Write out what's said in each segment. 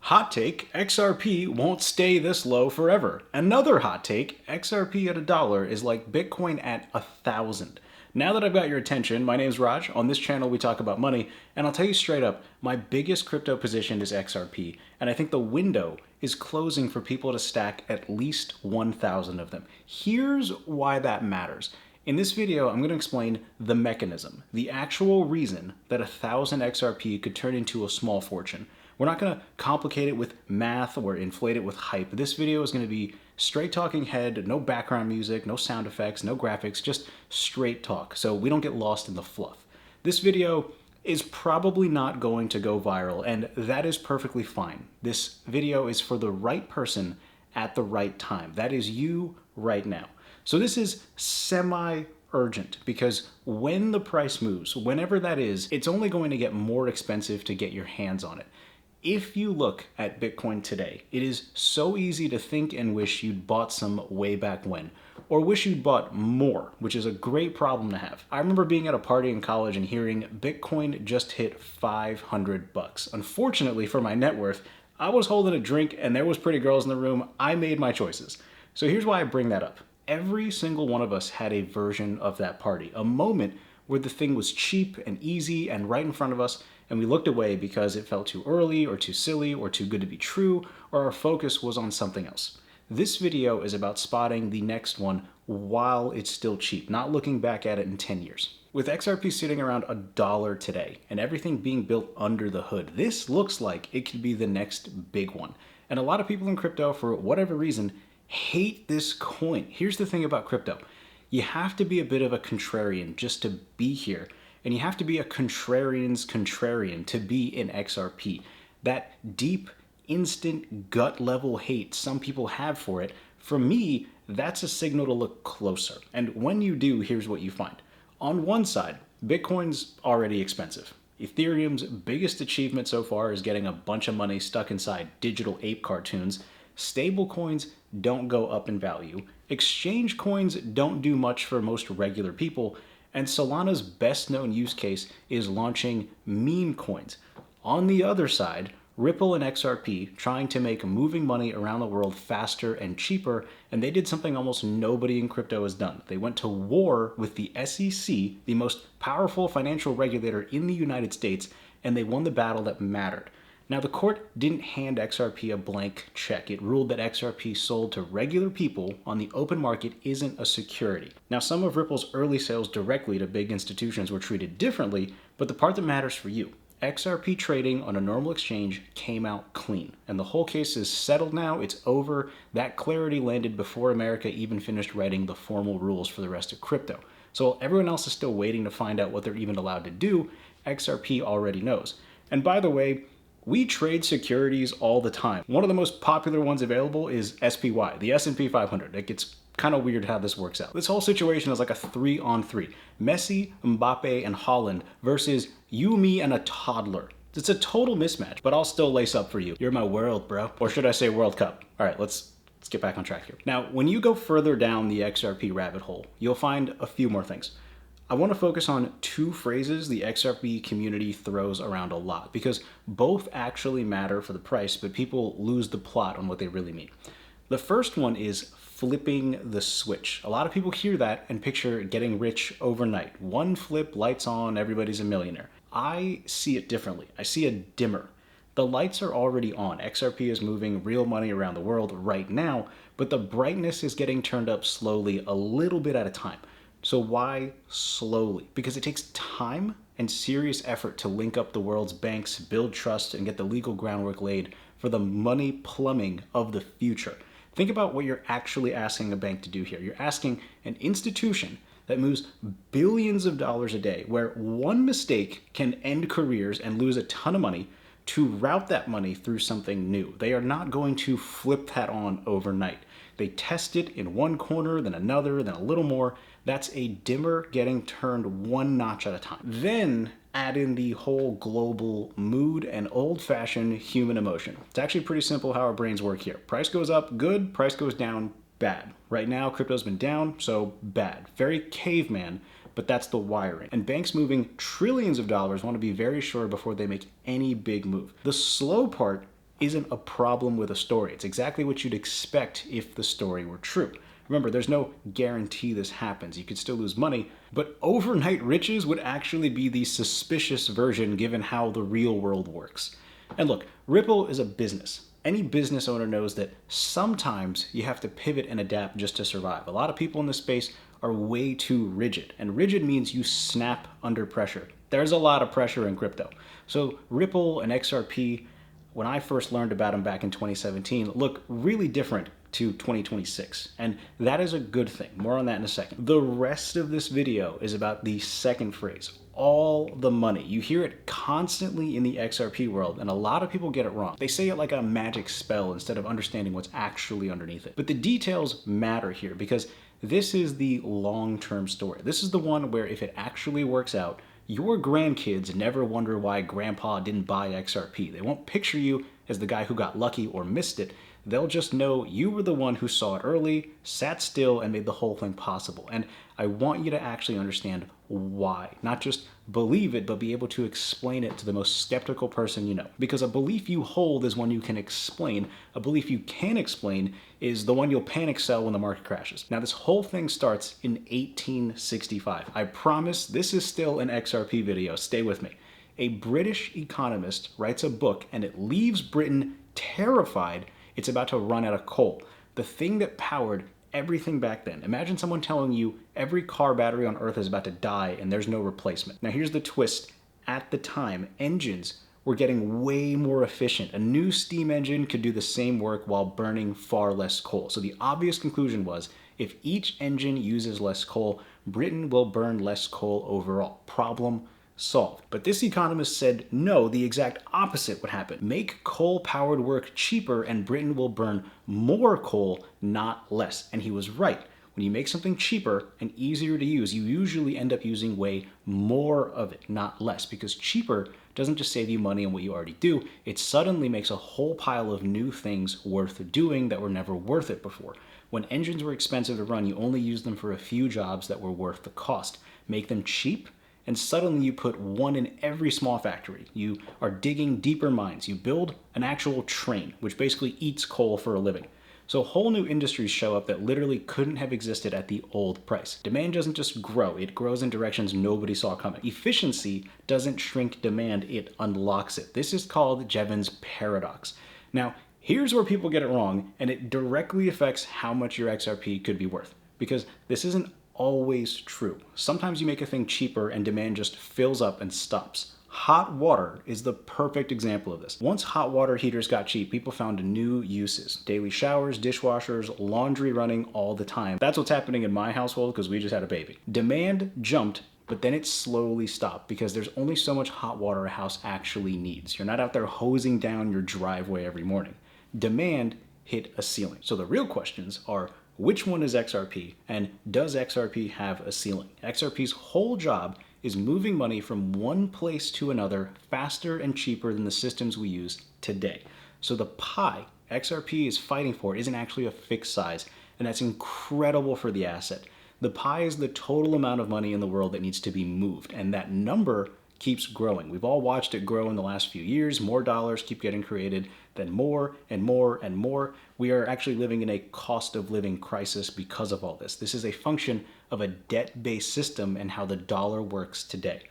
Hot take, XRP won't stay this low forever. Another hot take, XRP at $1 is like Bitcoin at 1,000. Now that I've got your attention, my name's Raj. On this channel we talk about money, and I'll tell you straight up, my biggest crypto position is XRP, and I think the window is closing for people to stack at least 1,000 of them. Here's why that matters. In this video, I'm going to explain the mechanism, the actual reason that 1,000 XRP could turn into a small fortune. We're not going to complicate it with math or inflate it with hype. This video is going to be straight talking head, no background music, no sound effects, no graphics, just straight talk, so we don't get lost in the fluff. This video is probably not going to go viral, and that is perfectly fine. This video is for the right person at the right time. That is you right now. So this is semi-urgent because when the price moves, whenever that is, it's only going to get more expensive to get your hands on it. If you look at Bitcoin today, it is so easy to think and wish you'd bought some way back when, or wish you'd bought more, which is a great problem to have. I remember being at a party in college and hearing Bitcoin just hit 500 bucks. Unfortunately for my net worth, I was holding a drink and there was pretty girls in the room. I made my choices. So here's why I bring that up. Every single one of us had a version of that party, a moment where the thing was cheap and easy and right in front of us, and we looked away because it felt too early or too silly or too good to be true, or our focus was on something else. This video is about spotting the next one while it's still cheap, not looking back at it in 10 years. With XRP sitting around $1 today and everything being built under the hood, this looks like it could be the next big one. And a lot of people in crypto, for whatever reason, hate this coin. Here's the thing about crypto. You have to be a bit of a contrarian just to be here. And you have to be a contrarian's contrarian to be in XRP. That deep, instant, gut-level hate some people have for it, for me, that's a signal to look closer. And when you do, here's what you find. On one side, Bitcoin's already expensive. Ethereum's biggest achievement so far is getting a bunch of money stuck inside digital ape cartoons. Stablecoins don't go up in value. Exchange coins don't do much for most regular people. And Solana's best known use case is launching meme coins. On the other side, Ripple and XRP trying to make moving money around the world faster and cheaper, and they did something almost nobody in crypto has done. They went to war with the SEC, the most powerful financial regulator in the United States, and they won the battle that mattered. Now, the court didn't hand XRP a blank check. It ruled that XRP sold to regular people on the open market isn't a security. Now, some of Ripple's early sales directly to big institutions were treated differently, but the part that matters for you, XRP trading on a normal exchange came out clean. And the whole case is settled now. It's over. That clarity landed before America even finished writing the formal rules for the rest of crypto. So while everyone else is still waiting to find out what they're even allowed to do, XRP already knows. And by the way, we trade securities all the time. One of the most popular ones available is SPY, the S&P 500. It gets kind of weird how this works out. This whole situation is like a 3-on-3. Messi, Mbappe, and Haaland versus you, me, and a toddler. It's a total mismatch, but I'll still lace up for you. You're my world, bro. Or should I say World Cup? All right, let's get back on track here. Now, when you go further down the XRP rabbit hole, you'll find a few more things. I want to focus on two phrases the XRP community throws around a lot because both actually matter for the price, but people lose the plot on what they really mean. The first one is flipping the switch. A lot of people hear that and picture getting rich overnight. One flip, lights on, everybody's a millionaire. I see it differently. I see a dimmer. The lights are already on. XRP is moving real money around the world right now, but the brightness is getting turned up slowly a little bit at a time. So why slowly? Because it takes time and serious effort to link up the world's banks, build trust, and get the legal groundwork laid for the money plumbing of the future. Think about what you're actually asking a bank to do here. You're asking an institution that moves billions of dollars a day, where one mistake can end careers and lose a ton of money, to route that money through something new. They are not going to flip that on overnight. They test it in one corner, then another, then a little more. That's a dimmer getting turned one notch at a time. Then add in the whole global mood and old-fashioned human emotion. It's actually pretty simple how our brains work here. Price goes up, good. Price goes down, bad. Right now, crypto's been down, so bad. Very caveman, but that's the wiring. And banks moving trillions of dollars want to be very sure before they make any big move. The slow part isn't a problem with a story. It's exactly what you'd expect if the story were true. Remember, there's no guarantee this happens. You could still lose money, but overnight riches would actually be the suspicious version given how the real world works. And look, Ripple is a business. Any business owner knows that sometimes you have to pivot and adapt just to survive. A lot of people in this space are way too rigid, and rigid means you snap under pressure. There's a lot of pressure in crypto. So Ripple and XRP, when I first learned about them back in 2017, look really different to 2026, and that is a good thing. More on that in a second. The rest of this video is about the second phrase, all the money. You hear it constantly in the XRP world, and a lot of people get it wrong. They say it like a magic spell instead of understanding what's actually underneath it. But the details matter here because this is the long-term story. This is the one where if it actually works out, your grandkids never wonder why grandpa didn't buy XRP. They won't picture you as the guy who got lucky or missed it. They'll just know you were the one who saw it early, sat still, and made the whole thing possible. And I want you to actually understand why. Not just believe it, but be able to explain it to the most skeptical person you know. Because a belief you hold is one you can explain. A belief you can explain is the one you'll panic sell when the market crashes. Now, this whole thing starts in 1865. I promise this is still an XRP video. Stay with me. A British economist writes a book, and it leaves Britain terrified it's about to run out of coal. The thing that powered everything back then. Imagine someone telling you every car battery on Earth is about to die and there's no replacement. Now here's the twist. At the time, engines were getting way more efficient. A new steam engine could do the same work while burning far less coal. So the obvious conclusion was, if each engine uses less coal, Britain will burn less coal overall. Problem solved. But this economist said no, the exact opposite would happen. Make coal-powered work cheaper and Britain will burn more coal, not less. And he was right. When you make something cheaper and easier to use, you usually end up using way more of it, not less, because cheaper doesn't just save you money on what you already do, it suddenly makes a whole pile of new things worth doing that were never worth it before. When engines were expensive to run, you only used them for a few jobs that were worth the cost. Make them cheap, and suddenly you put one in every small factory. You are digging deeper mines. You build an actual train, which basically eats coal for a living. So whole new industries show up that literally couldn't have existed at the old price. Demand doesn't just grow, it grows in directions nobody saw coming. Efficiency doesn't shrink demand, it unlocks it. This is called Jevons Paradox. Now, here's where people get it wrong, and it directly affects how much your XRP could be worth. Because this isn't always true. Sometimes you make a thing cheaper and demand just fills up and stops. Hot water is the perfect example of this. Once hot water heaters got cheap, people found new uses. Daily showers, dishwashers, laundry running all the time. That's what's happening in my household because we just had a baby. Demand jumped, but then it slowly stopped because there's only so much hot water a house actually needs. You're not out there hosing down your driveway every morning. Demand hit a ceiling. So the real questions are, which one is XRP, and does XRP have a ceiling? XRP's whole job is moving money from one place to another faster and cheaper than the systems we use today. So the pie XRP is fighting for isn't actually a fixed size, and that's incredible for the asset. The pie is the total amount of money in the world that needs to be moved, and that number keeps growing. We've all watched it grow in the last few years. More dollars keep getting created, then more and more and more. We are actually living in a cost of living crisis because of all this. This is a function of a debt-based system and how the dollar works today.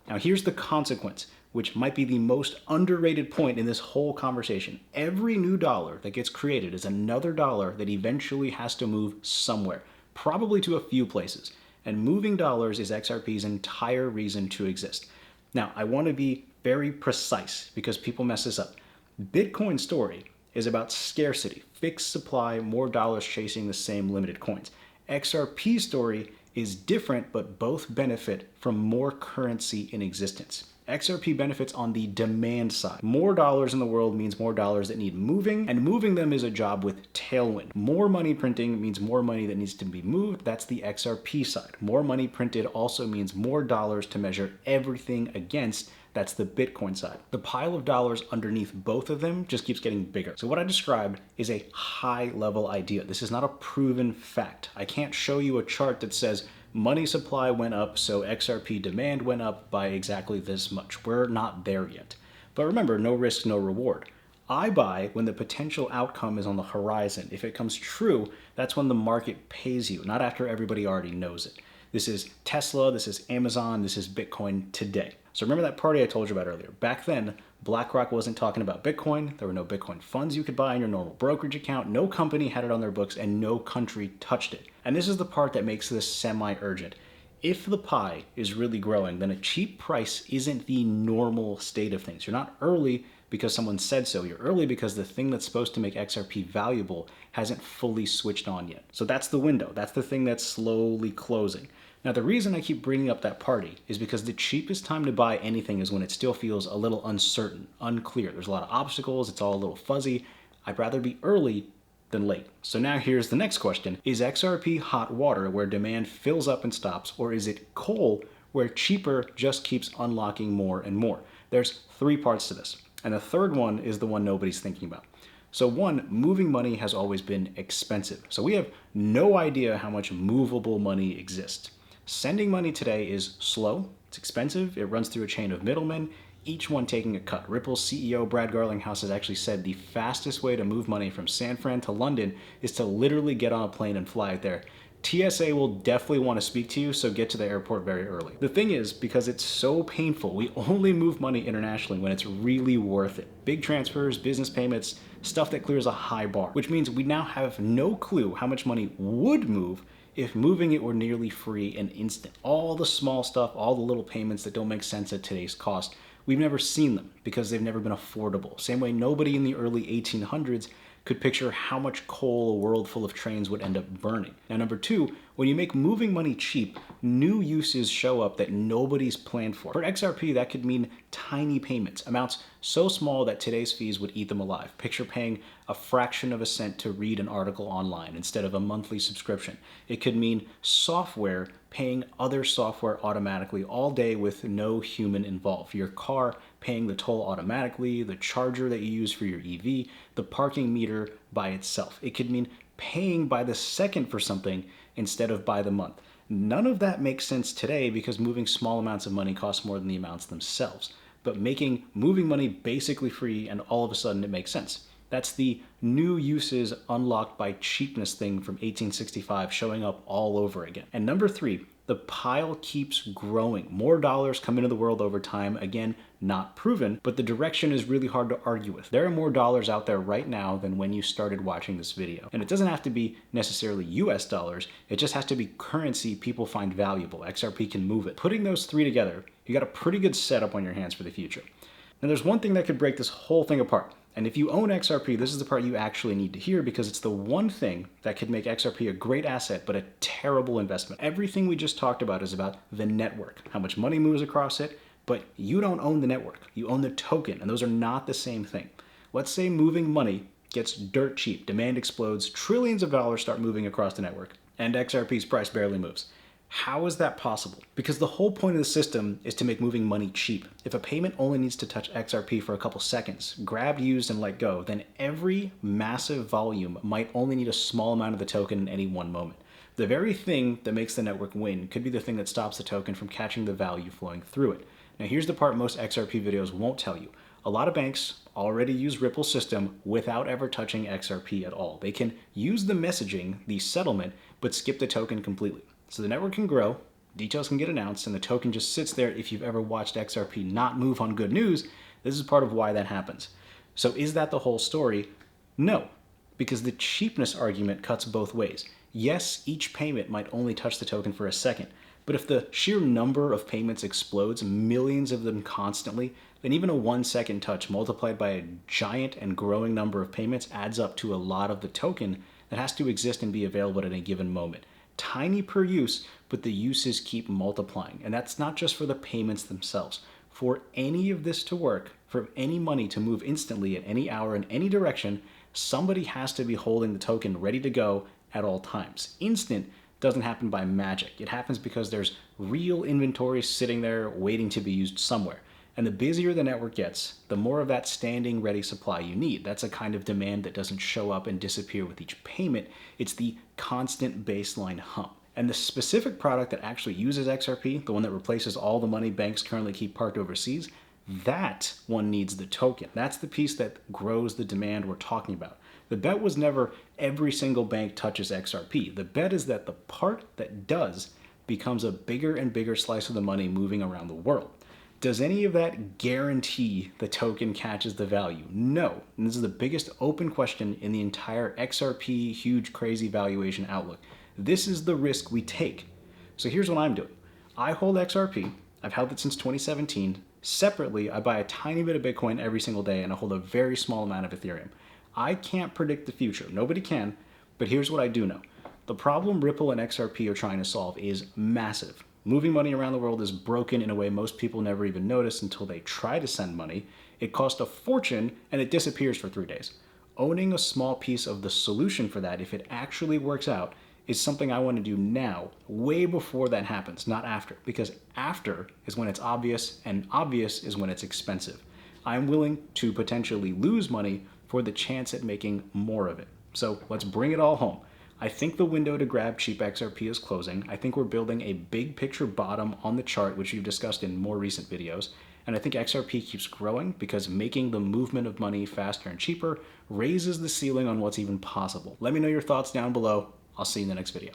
Now here's the consequence, which might be the most underrated point in this whole conversation. Every new dollar that gets created is another dollar that eventually has to move somewhere, probably to a few places. And moving dollars is XRP's entire reason to exist. Now, I want to be very precise because people mess this up. Bitcoin's story is about scarcity, fixed supply, more dollars chasing the same limited coins. XRP's story is different, but both benefit from more currency in existence. XRP benefits on the demand side. More dollars in the world means more dollars that need moving, and moving them is a job with tailwind. More money printing means more money that needs to be moved. That's the XRP side. More money printed also means more dollars to measure everything against. That's the Bitcoin side. The pile of dollars underneath both of them just keeps getting bigger. So what I described is a high-level idea. This is not a proven fact. I can't show you a chart that says money supply went up, so XRP demand went up by exactly this much. We're not there yet. But remember, no risk, no reward. I buy when the potential outcome is on the horizon. If it comes true, that's when the market pays you, not after everybody already knows it. This is Tesla, this is Amazon, this is Bitcoin today. So remember that party I told you about earlier. Back then, BlackRock wasn't talking about Bitcoin. There were no Bitcoin funds you could buy in your normal brokerage account. No company had it on their books and no country touched it. And this is the part that makes this semi-urgent. If the pie is really growing, then a cheap price isn't the normal state of things. You're not early because someone said so. You're early because the thing that's supposed to make XRP valuable hasn't fully switched on yet. So that's the window. That's the thing that's slowly closing. Now, the reason I keep bringing up that party is because the cheapest time to buy anything is when it still feels a little uncertain, unclear. There's a lot of obstacles. It's all a little fuzzy. I'd rather be early than late. So now here's the next question. Is XRP hot water where demand fills up and stops, or is it coal where cheaper just keeps unlocking more and more? There's three parts to this. And the third one is the one nobody's thinking about. So one, moving money has always been expensive. So we have no idea how much movable money exists. Sending money today is slow, it's expensive, it runs through a chain of middlemen, each one taking a cut. Ripple's CEO Brad Garlinghouse has actually said the fastest way to move money from San Fran to London is to literally get on a plane and fly it there. TSA will definitely want to speak to you, so get to the airport very early. The thing is, because it's so painful, we only move money internationally when it's really worth it. Big transfers, business payments, stuff that clears a high bar, which means we now have no clue how much money would move if moving it were nearly free and instant. All the small stuff, all the little payments that don't make sense at today's cost, we've never seen them because they've never been affordable. Same way nobody in the early 1800s could picture how much coal a world full of trains would end up burning. Now, number two, when you make moving money cheap, new uses show up that nobody's planned for. For XRP, that could mean tiny payments, amounts so small that today's fees would eat them alive. Picture paying a fraction of a cent to read an article online instead of a monthly subscription. It could mean software paying other software automatically all day with no human involved. Your car paying the toll automatically, the charger that you use for your EV, the parking meter by itself. It could mean paying by the second for something instead of by the month. None of that makes sense today because moving small amounts of money costs more than the amounts themselves. But making moving money basically free and all of a sudden it makes sense. That's the new uses unlocked by cheapness thing from 1865 showing up all over again. And number three, the pile keeps growing. More dollars come into the world over time. Again, not proven, but the direction is really hard to argue with. There are more dollars out there right now than when you started watching this video. And it doesn't have to be necessarily US dollars. It just has to be currency people find valuable. XRP can move it. Putting those three together, you got a pretty good setup on your hands for the future. Now there's one thing that could break this whole thing apart. And if you own XRP, this is the part you actually need to hear because it's the one thing that could make XRP a great asset, but a terrible investment. Everything we just talked about is about the network, how much money moves across it, but you don't own the network. You own the token, and those are not the same thing. Let's say moving money gets dirt cheap, demand explodes, trillions of dollars start moving across the network, and XRP's price barely moves. How is that possible? Because the whole point of the system is to make moving money cheap. If a payment only needs to touch XRP for a couple seconds, grabbed, used, and let go, then every massive volume might only need a small amount of the token in any one moment. The very thing that makes the network win could be the thing that stops the token from catching the value flowing through it. Now here's the part most XRP videos won't tell you. A lot of banks already use Ripple's system without ever touching XRP at all. They can use the messaging, the settlement, but skip the token completely. So the network can grow, details can get announced, and the token just sits there. If you've ever watched XRP not move on good news, this is part of why that happens. So is that the whole story? No, because the cheapness argument cuts both ways. Yes, each payment might only touch the token for a second, but if the sheer number of payments explodes, millions of them constantly, then even a 1 second touch multiplied by a giant and growing number of payments adds up to a lot of the token that has to exist and be available at a given moment. Tiny per use, but the uses keep multiplying. And that's not just for the payments themselves. For any of this to work, for any money to move instantly at any hour in any direction, somebody has to be holding the token ready to go at all times. Instant doesn't happen by magic. It happens because there's real inventory sitting there waiting to be used somewhere. And the busier the network gets, the more of that standing ready supply you need. That's a kind of demand that doesn't show up and disappear with each payment. It's the constant baseline hump. And the specific product that actually uses XRP, the one that replaces all the money banks currently keep parked overseas, That one needs the token. That's the piece that grows the demand we're talking about. The bet was never every single bank touches XRP. The bet is that the part that does becomes a bigger and bigger slice of the money moving around the world. Does any of that guarantee the token catches the value? No. And this is the biggest open question in the entire XRP huge crazy valuation outlook. This is the risk we take. So here's what I'm doing. I hold XRP. I've held it since 2017. Separately, I buy a tiny bit of Bitcoin every single day and I hold a very small amount of Ethereum. I can't predict the future. Nobody can. But here's what I do know. The problem Ripple and XRP are trying to solve is massive. Moving money around the world is broken in a way most people never even notice until they try to send money. It costs a fortune and it disappears for 3 days. Owning a small piece of the solution for that, if it actually works out, is something I want to do now, way before that happens, not after. Because after is when it's obvious, and obvious is when it's expensive. I'm willing to potentially lose money for the chance at making more of it. So let's bring it all home. I think the window to grab cheap XRP is closing. I think we're building a big picture bottom on the chart, which we've discussed in more recent videos. And I think XRP keeps growing because making the movement of money faster and cheaper raises the ceiling on what's even possible. Let me know your thoughts down below. I'll see you in the next video.